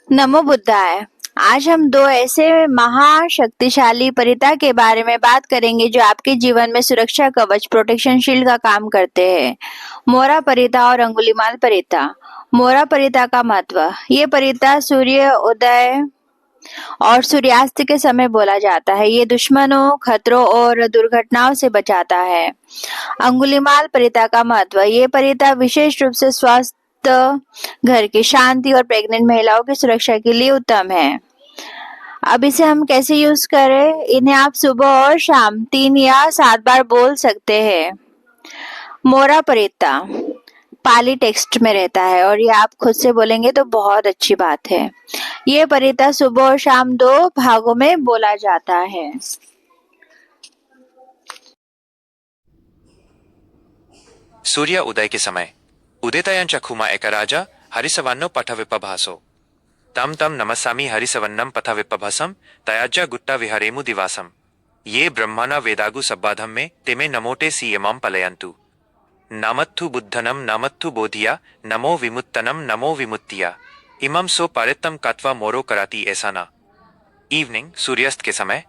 नमो बुद्धाय। आज हम दो ऐसे महाशक्तिशाली परिता के बारे में बात करेंगे जो आपके जीवन में सुरक्षा कवच प्रोटेक्शन शील्ड का काम करते हैं। मोरा परिता और अंगुलीमाल परिता। मोरा परिता का महत्व। ये परिता सूर्य उदय और सूर्यास्त के समय बोला जाता है। ये दुश्मनों, खतरों और दुर्घटनाओं से बचाता है। अंगुलीमाल परिता का महत्व। ये परिता विशेष रूप से स्वस्थ घर की शांति और प्रेग्नेंट महिलाओं की सुरक्षा के लिए उत्तम है। अब इसे हम कैसे यूज करें? इन्हें आप सुबह और शाम 3 या 7 बार बोल सकते हैं। मोरा परिता पाली टेक्स्ट में रहता है और ये आप खुद से बोलेंगे तो बहुत अच्छी बात है। ये परिता सुबह और शाम 2 भागों में बोला जाता है। सूर्य उदय के समय उदितायांच्या खुमा एका राजा हरिसवन्नो पठविपभासो तम तम नमस्सामि हरिसवन्नम पठविपभासम तयाज्या गुट्टा विहरेमु दिवासम ये ब्रह्मणा वेदागु सब्बाधम में तेमे नमोटे सीयमम पलयन्तु नामत्थु बुद्धनम नामत्थु बोधिया नमो विमुत्तनम नमो विमुत्तिया इमम सो पारितम कत्वा मोरो कराती ऐसाना। इवनिंग सूर्यास्त के समय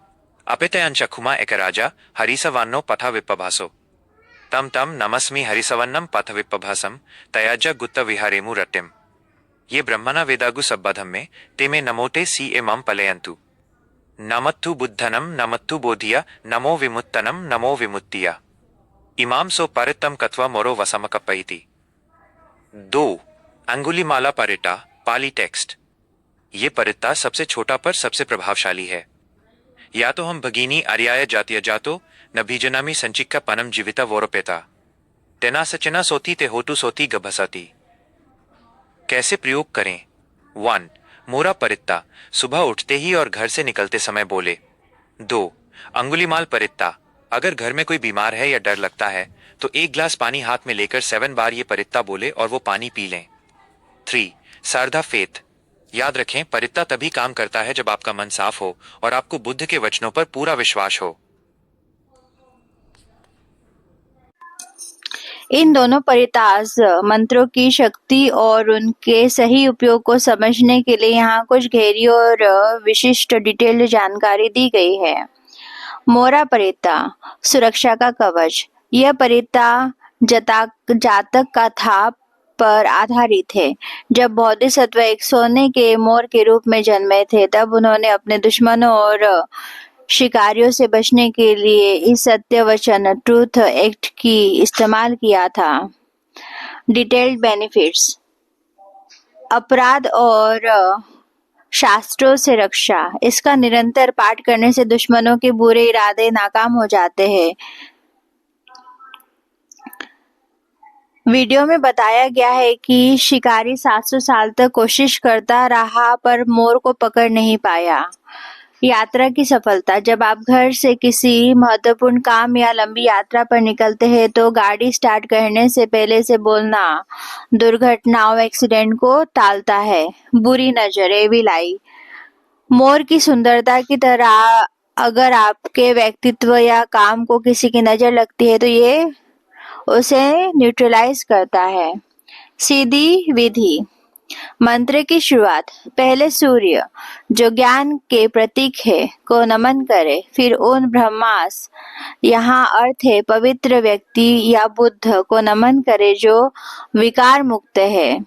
अपितयांच्या खुमा एका राजा हरिसवन्नो पठविपभासो तम तम नमस्मि हरिसवन्नम पथविपभासम तयाजा गुत्त विहारेमु रट्टिम ये ब्रह्मणा वेदागु सब्बाधम में तेमे नमोटे सी एमम पलयन्तु नमत्थु बुद्धनम नमत्थु बोधिया नमो विमुत्तनम नमो विमुत्तिया इमाम सो परितम कत्वा मोरो वसमकपैति। 2 अंगुलीमाला परिटा पाली टेक्स्ट। ये परिता सबसे छोटा पर सबसे प्रभावशाली है। या तो हम भगिनी अर्याय जातीय जातो नभीजनामी संचिक्का पनम जीविता वोरपेता तेना सचना सोती ते होटू सोती गभसाती। कैसे प्रयोग करें? 1 मोरा परित्ता सुबह उठते ही और घर से निकलते समय बोले। 2 अंगुलीमाल परित्ता अगर घर में कोई बीमार है या डर लगता है तो 1 गिलास पानी हाथ में लेकर 7 बार ये परित्ता बोले और वो पानी पी लें। 3 सारधा फेथ याद रखें, परित्ता तभी काम करता है जब आपका मन साफ हो और आपको बुद्ध के वचनों पर पूरा विश्वास हो। इन दोनों परिताज मंत्रों की शक्ति और उनके सही उपयोग को समझने के लिए यहाँ कुछ गहरी और विशिष्ट डिटेल्ड जानकारी दी गई है। मोरा परिता सुरक्षा का कवच। यह परिता जातक कथा पर आधारित है। जब बोधिसत्व एक सोने के मोर के रूप में जन्मे थे तब उन्होंने अपने दुश्मनों और शिकारियों से बचने के लिए इस सत्य वचन ट्रूथ एक्ट की इस्तेमाल किया था। Detailed benefits. अपराध और शास्त्रों से रक्षा। इसका निरंतर पाठ करने से दुश्मनों के बुरे इरादे नाकाम हो जाते हैं। वीडियो में बताया गया है कि शिकारी 700 साल तक कोशिश करता रहा पर मोर को पकड़ नहीं पाया। यात्रा की सफलता। जब आप घर से किसी महत्वपूर्ण काम या लंबी यात्रा पर निकलते हैं तो गाड़ी स्टार्ट करने से पहले से बोलना दुर्घटनाओं एक्सीडेंट को टालता है। बुरी नजर एविल आई। मोर की सुंदरता की तरह अगर आपके व्यक्तित्व या काम को किसी की नजर लगती है तो ये उसे न्यूट्रलाइज करता है। सीधी विधि। मंत्र की शुरुआत। पहले सूर्य जो ज्ञान के प्रतीक है को नमन करे, फिर उन ब्रह्मास यहाँ अर्थ है पवित्र व्यक्ति या बुद्ध को नमन करे जो विकार मुक्त है।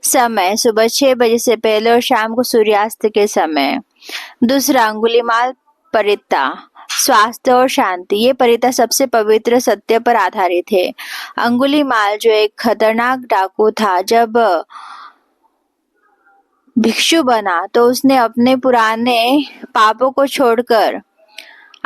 समय सुबह 6 बजे से पहले और शाम को सूर्यास्त के समय। दूसरा अंगुलीमाल परित्ता स्वास्थ्य और शांति। ये परिता सबसे पवित्र सत्य पर आधारित है। अंगुलीमाल जो एक खतरनाक डाकू था जब भिक्षु बना तो उसने अपने पुराने पापों को छोड़कर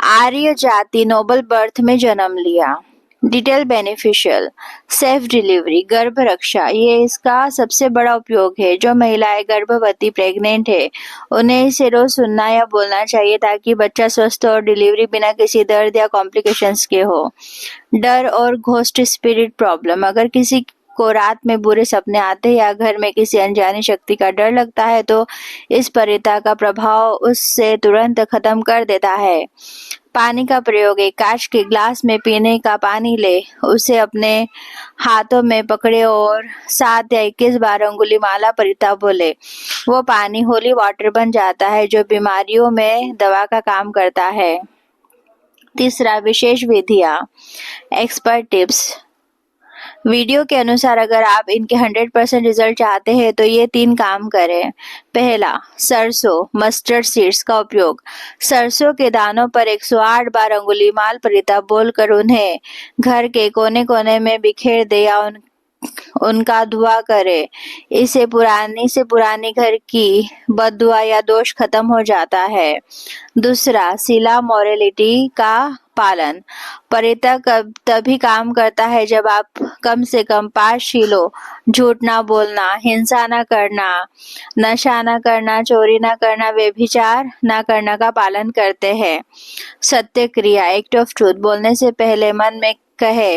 आर्य जाति नोबल बर्थ में जन्म लिया। Detail beneficial. सेल्फ डिलीवरी गर्भ रक्षा। ये इसका सबसे बड़ा उपयोग है। जो महिलाएं गर्भवती प्रेग्नेंट है उन्हें इसे रोज सुनना या बोलना चाहिए ताकि बच्चा स्वस्थ और डिलीवरी बिना किसी दर्द या कॉम्प्लिकेशंस के हो। डर और घोस्ट स्पिरिट प्रॉब्लम। अगर किसी को रात में बुरे सपने आते हैं या घर में किसी अनजानी शक्ति का डर लगता है तो इस परिता का प्रभाव उससे तुरंत खत्म कर देता है। पानी का प्रयोग: एक कांच के ग्लास में पीने का पानी ले, उसे अपने हाथों में पकड़े और 7 या 21 बार अंगुलीमाला परिता बोले। वो पानी होली वाटर बन जाता है जो बीमारियों में दवा का काम करता है। तीसरा, विशेष विधियाँ, एक्सपर्ट टिप्स। वीडियो के अनुसार अगर आप इनके 100% रिजल्ट चाहते हैं तो ये 3 काम करें। पहला, सरसों मस्टर्ड सीड्स का उपयोग। सरसों के दानों पर 108 बार अंगुलीमाल परिता बोलकर उन्हें घर के कोने कोने में बिखेर दे या उनका दुआ करे। इससे पुरानी घर की बददुआ या दोष खत्म हो जाता है। दूसरा, सिला मोरालिटी का पालन। परिता तभी काम करता है जब आप कम से कम 5 शीलों: झूठ ना बोलना, हिंसा ना करना, नशा ना करना, चोरी ना करना, व्यभिचार ना करना का पालन करते हैं। सत्य क्रिया, एक्ट ऑफ ट्रूथ। बोलने से पहले मन में कहे,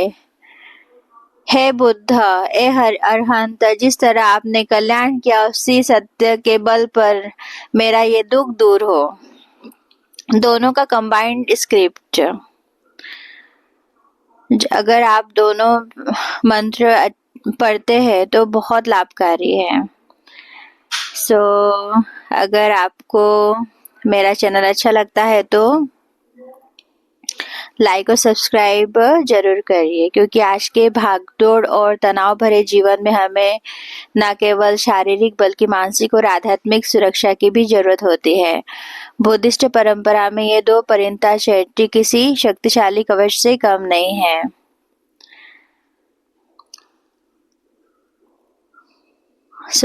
हे बुद्ध, ए अरहंत, जिस तरह आपने कल्याण किया उसी सत्य के बल पर मेरा ये दुख दूर हो। दोनों का कंबाइंड स्क्रिप्ट। अगर आप दोनों मंत्र पढ़ते हैं तो बहुत लाभकारी है। अगर आपको मेरा चैनल अच्छा लगता है तो लाइक और सब्सक्राइब जरूर करिए, क्योंकि आज के भागदौड़ और तनाव भरे जीवन में हमें न केवल शारीरिक बल्कि मानसिक और आध्यात्मिक सुरक्षा की भी जरूरत होती है। बुद्धिस्ट परंपरा में ये 2 परिणता चैरिटी किसी शक्तिशाली कवच से कम नहीं है।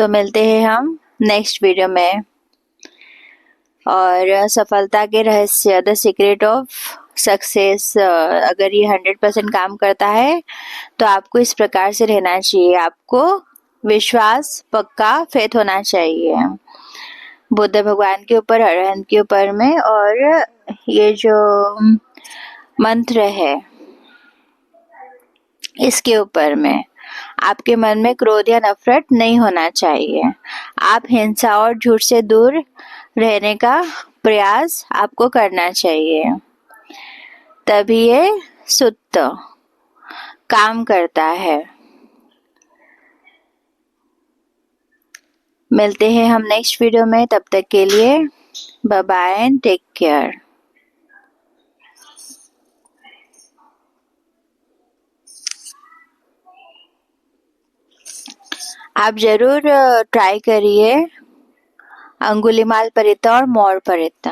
मिलते हैं हम नेक्स्ट वीडियो में। और सफलता के रहस्य, द सीक्रेट ऑफ सक्सेस, अगर ये 100% काम करता है तो आपको इस प्रकार से रहना चाहिए। आपको विश्वास, पक्का फेथ होना चाहिए बुद्ध भगवान के ऊपर, अरहंत के ऊपर में। और ये जो मंत्र है इसके ऊपर में आपके मन में क्रोध या नफरत नहीं होना चाहिए। आप हिंसा और झूठ से दूर रहने का प्रयास आपको करना चाहिए, तभी ये सुत्त काम करता है। मिलते हैं हम नेक्स्ट वीडियो में, तब तक के लिए bye bye and take care. आप जरूर ट्राई करिए अंगुलीमाल परिता और मोर परिता।